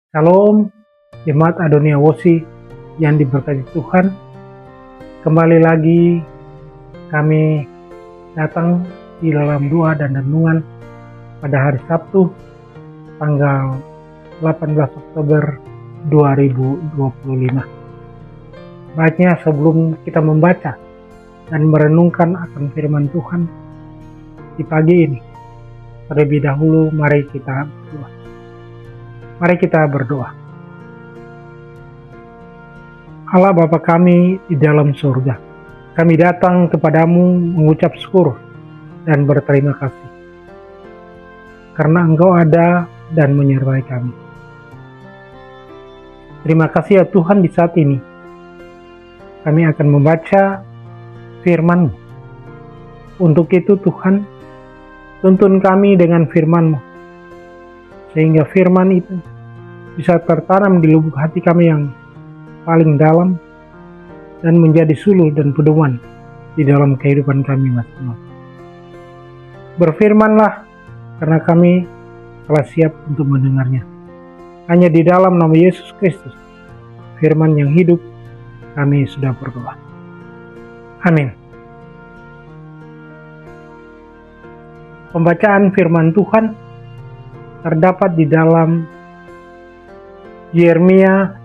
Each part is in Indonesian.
Shalom, Jemaat Adonia Wosi yang diberkati Tuhan. Kembali lagi kami datang di dalam doa dan renungan pada hari Sabtu, tanggal 18 Oktober 2025. Baiknya sebelum kita membaca dan merenungkan akan firman Tuhan di pagi ini, terlebih dahulu mari kita berdoa. Mari kita berdoa. Allah Bapa kami di dalam surga, kami datang kepadamu mengucap syukur dan berterima kasih karena Engkau ada dan menyertai kami. Terima kasih ya Tuhan, di saat ini kami akan membaca firman-Mu. Untuk itu Tuhan, tuntun kami dengan firman-Mu, sehingga firman itu bisa tertanam di lubuk hati kami yang paling dalam dan menjadi suluh dan pedoman di dalam kehidupan kami masing-masing. Berfirmanlah, karena kami telah siap untuk mendengarnya. Hanya di dalam nama Yesus Kristus, firman yang hidup, kami sudah berdoa. Amin. Pembacaan firman Tuhan terdapat di dalam Yeremia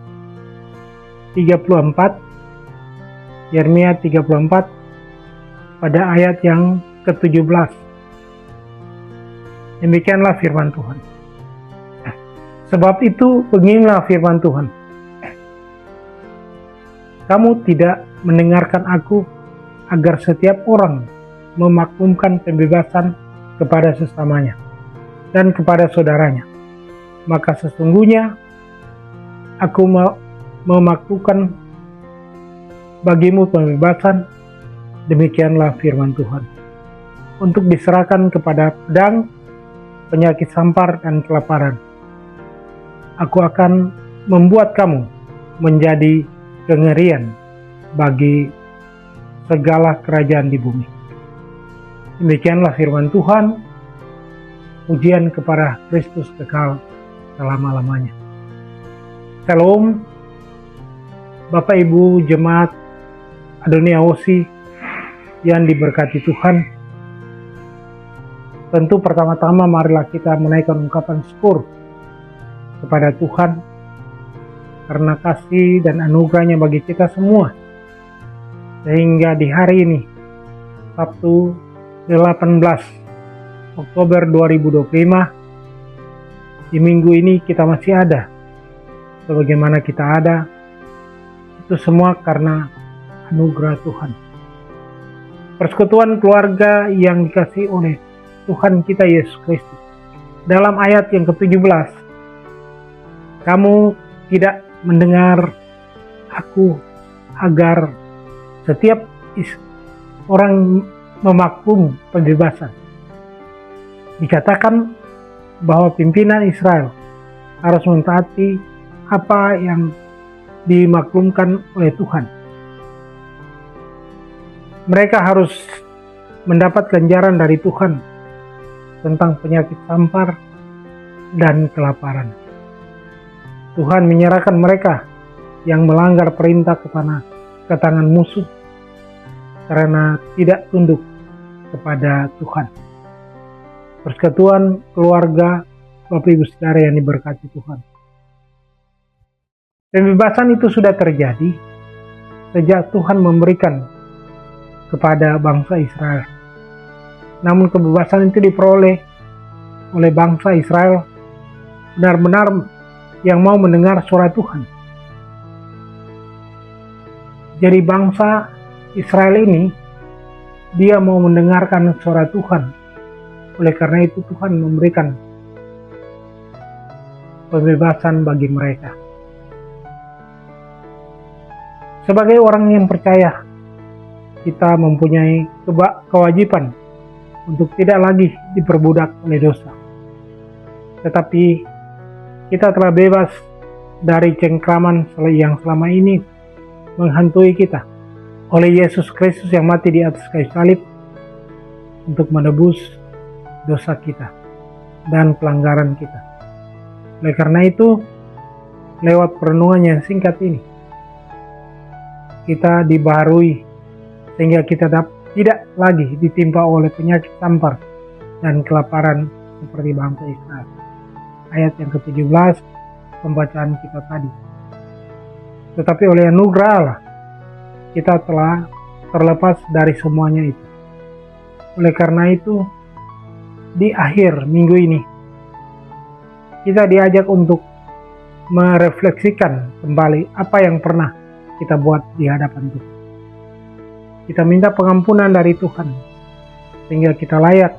34 pada ayat yang ke-17. Demikianlah firman Tuhan. Sebab itu beginilah firman Tuhan. Kamu tidak mendengarkan aku agar setiap orang memaklumkan pembebasan kepada sesamanya dan kepada saudaranya. Maka sesungguhnya aku memaklumkan bagimu pembebasan, demikianlah firman Tuhan, untuk diserahkan kepada pedang, penyakit sampar dan kelaparan. Aku akan membuat kamu menjadi kengerian bagi segala kerajaan di bumi. Demikianlah firman Tuhan. Pujian kepada Kristus kekal selama-lamanya. Shalom, Bapak Ibu Jemaat Adonia Wosi yang diberkati Tuhan. Tentu pertama-tama marilah kita menaikkan ungkapan syukur kepada Tuhan karena kasih dan anugerahnya bagi kita semua. Sehingga di hari ini, Sabtu 18 Oktober 2025, di minggu ini kita masih ada. Sebagaimana kita ada, itu semua karena anugerah Tuhan. Persekutuan keluarga yang dikasih oleh Tuhan kita Yesus Kristus. Dalam ayat yang ke-17, kamu tidak mendengar aku agar setiap orang memaklum pembebasan. Dikatakan bahwa pimpinan Israel harus mentaati apa yang dimaklumkan oleh Tuhan. Mereka harus mendapat ganjaran dari Tuhan tentang penyakit sampar dan kelaparan. Tuhan menyerahkan mereka yang melanggar perintah ke tangan musuh karena tidak tunduk kepada Tuhan. Persekutuan keluarga Bapak Ibu Saudara yang diberkati Tuhan. Pembebasan itu sudah terjadi sejak Tuhan memberikan kepada bangsa Israel. Namun kebebasan itu diperoleh oleh bangsa Israel benar-benar yang mau mendengar suara Tuhan. Jadi bangsa Israel ini, dia mau mendengarkan suara Tuhan. Oleh karena itu Tuhan memberikan pembebasan bagi mereka. Sebagai orang yang percaya, kita mempunyai kewajiban untuk tidak lagi diperbudak oleh dosa. Tetapi kita telah bebas dari cengkraman yang selama ini menghantui kita oleh Yesus Kristus yang mati di atas kayu salib untuk menebus dosa kita dan pelanggaran kita. Oleh karena itu, lewat perenungan yang singkat ini. Kita dibaharui sehingga kita tidak lagi ditimpa oleh penyakit sampar dan kelaparan seperti bangsa Israel. Ayat yang ke-17 pembacaan kita tadi. Tetapi oleh anugerah Allah, kita telah terlepas dari semuanya itu. Oleh karena itu, di akhir minggu ini, kita diajak untuk merefleksikan kembali apa yang pernah kita buat di hadapan Tuhan. Kita minta pengampunan dari Tuhan, sehingga kita layak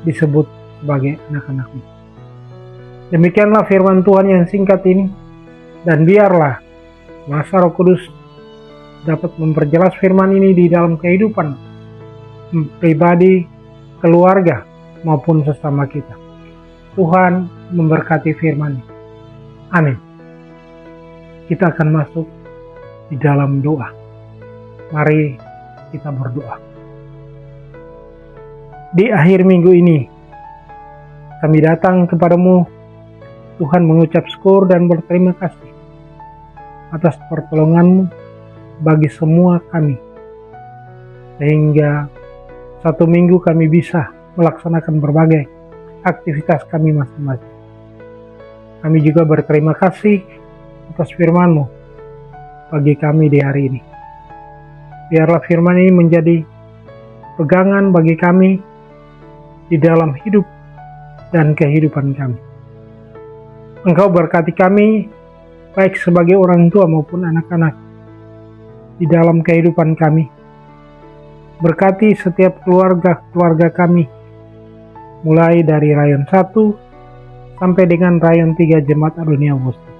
disebut sebagai anak-anak-Nya. Demikianlah firman Tuhan yang singkat ini, dan biarlah kuasa Roh Kudus dapat memperjelas firman ini di dalam kehidupan pribadi, keluarga, maupun sesama kita. Tuhan memberkati firman-Nya. Amin. Kita akan masuk di dalam doa. Mari kita berdoa. Di akhir minggu ini, kami datang kepadamu, Tuhan, mengucap syukur dan berterima kasih atas pertolongan-Mu bagi semua kami, sehingga satu minggu kami bisa melaksanakan berbagai aktivitas kami masing-masing. Kami juga berterima kasih atas firman-Mu bagi kami di hari ini. Biarlah firman ini menjadi pegangan bagi kami di dalam hidup dan kehidupan kami. Engkau berkati kami baik sebagai orang tua maupun anak-anak di dalam kehidupan kami. Berkati setiap keluarga kami, mulai dari rayon 1 sampai dengan rayon 3 Jemaat Adonia Wusti.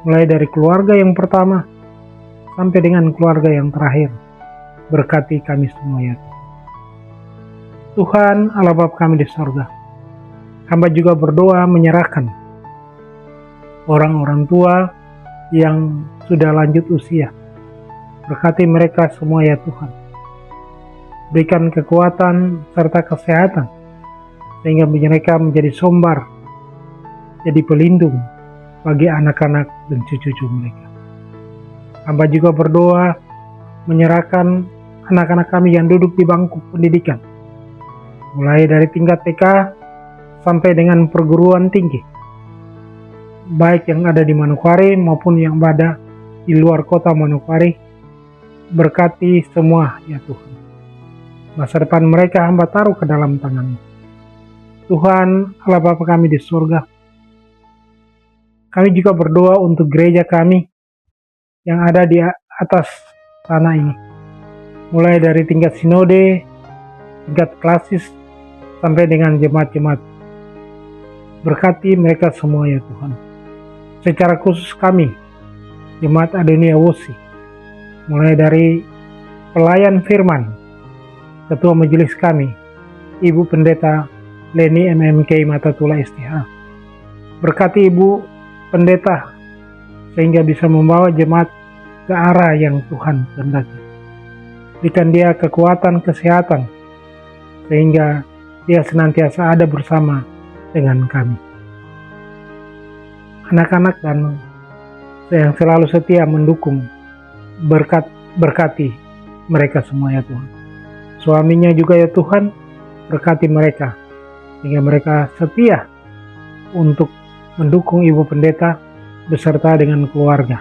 Mulai dari keluarga yang pertama sampai dengan keluarga yang terakhir. Berkati kami semua ya Tuhan, Allah Bapa kami di sorga. Hamba juga berdoa menyerahkan orang-orang tua yang sudah lanjut usia. Berkati mereka semua ya Tuhan. Berikan kekuatan serta kesehatan, sehingga mereka menjadi sombar, jadi pelindung bagi anak-anak dan cucu-cucu mereka. Hamba juga berdoa menyerahkan anak-anak kami yang duduk di bangku pendidikan, mulai dari tingkat TK sampai dengan perguruan tinggi, baik yang ada di Manokwari maupun yang ada di luar kota Manokwari. Berkati semua ya Tuhan. Masa depan mereka hamba taruh ke dalam tangan-Mu. Tuhan, Allah Bapa kami di surga, kami juga berdoa untuk gereja kami yang ada di atas tanah ini, mulai dari tingkat sinode, tingkat klasis, sampai dengan jemaat-jemaat. Berkati mereka semua ya Tuhan. Secara khusus kami, Jemaat Adonia Wusti, mulai dari pelayan firman, Ketua Majelis kami, Ibu Pendeta Leni MMK Matatula STH. Berkati Ibu Pendeta sehingga bisa membawa jemaat ke arah yang Tuhan kehendaki. Berikan dia kekuatan kesehatan sehingga dia senantiasa ada bersama dengan kami. Anak-anak dan yang selalu setia mendukung, berkati mereka semua ya Tuhan. Suaminya juga ya Tuhan, berkati mereka sehingga mereka setia untuk mendukung Ibu Pendeta beserta dengan keluarga.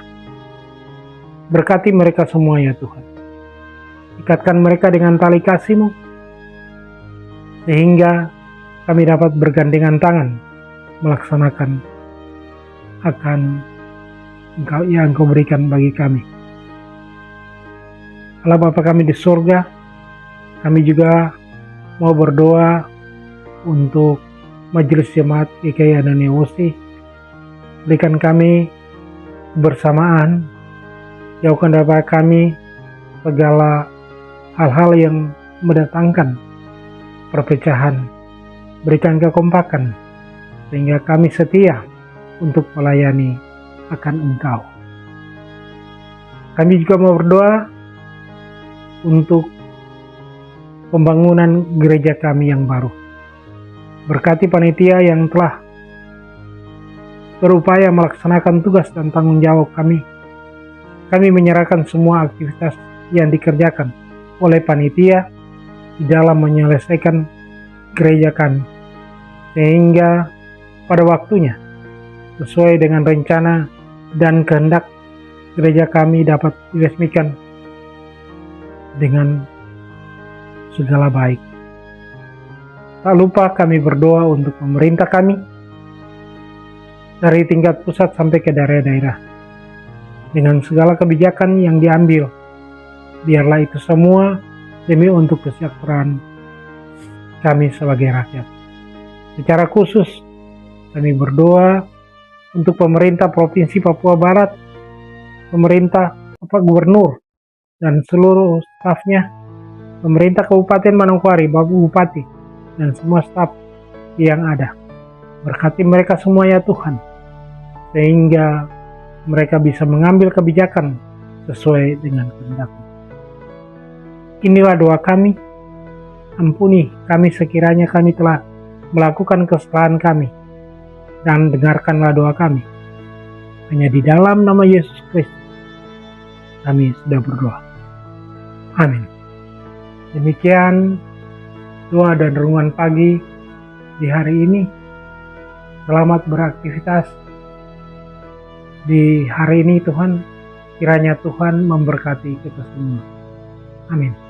Berkati mereka semua ya Tuhan. Ikatkan mereka dengan tali kasih-Mu sehingga kami dapat bergandengan tangan melaksanakan akan yang Engkau berikan bagi kami. Allah Bapa kami di surga, kami juga mau berdoa untuk Majelis Jemaat GKI Adonia Wusti. Berikan kami kebersamaan, jauhkan dari kami segala hal-hal yang mendatangkan perpecahan. Berikan kekompakan sehingga kami setia untuk melayani akan Engkau. Kami juga mau berdoa untuk pembangunan gereja kami yang baru. Berkati panitia yang telah berupaya melaksanakan tugas dan tanggung jawab kami. Kami menyerahkan semua aktivitas yang dikerjakan oleh panitia di dalam menyelesaikan gereja kami, sehingga pada waktunya, sesuai dengan rencana dan kehendak, gereja kami dapat diresmikan dengan segala baik. Tak lupa kami berdoa untuk pemerintah kami, dari tingkat pusat sampai ke daerah-daerah, dengan segala kebijakan yang diambil. Biarlah itu semua demi untuk kesejahteraan kami sebagai rakyat. Secara khusus, kami berdoa untuk pemerintah Provinsi Papua Barat, pemerintah Bapak Gubernur, dan seluruh stafnya, pemerintah Kabupaten Manokwari, Bapak Bupati, dan semua staf yang ada. Berkati mereka semua ya Tuhan, sehingga mereka bisa mengambil kebijakan sesuai dengan kehendak-Mu. Inilah doa kami. Ampuni kami sekiranya kami telah melakukan kesalahan kami, dan dengarkanlah doa kami. Hanya di dalam nama Yesus Kristus kami sudah berdoa. Amin. Demikian doa dan renungan pagi di hari ini. Selamat beraktivitas di hari ini Tuhan. Kiranya Tuhan memberkati kita semua. Amin.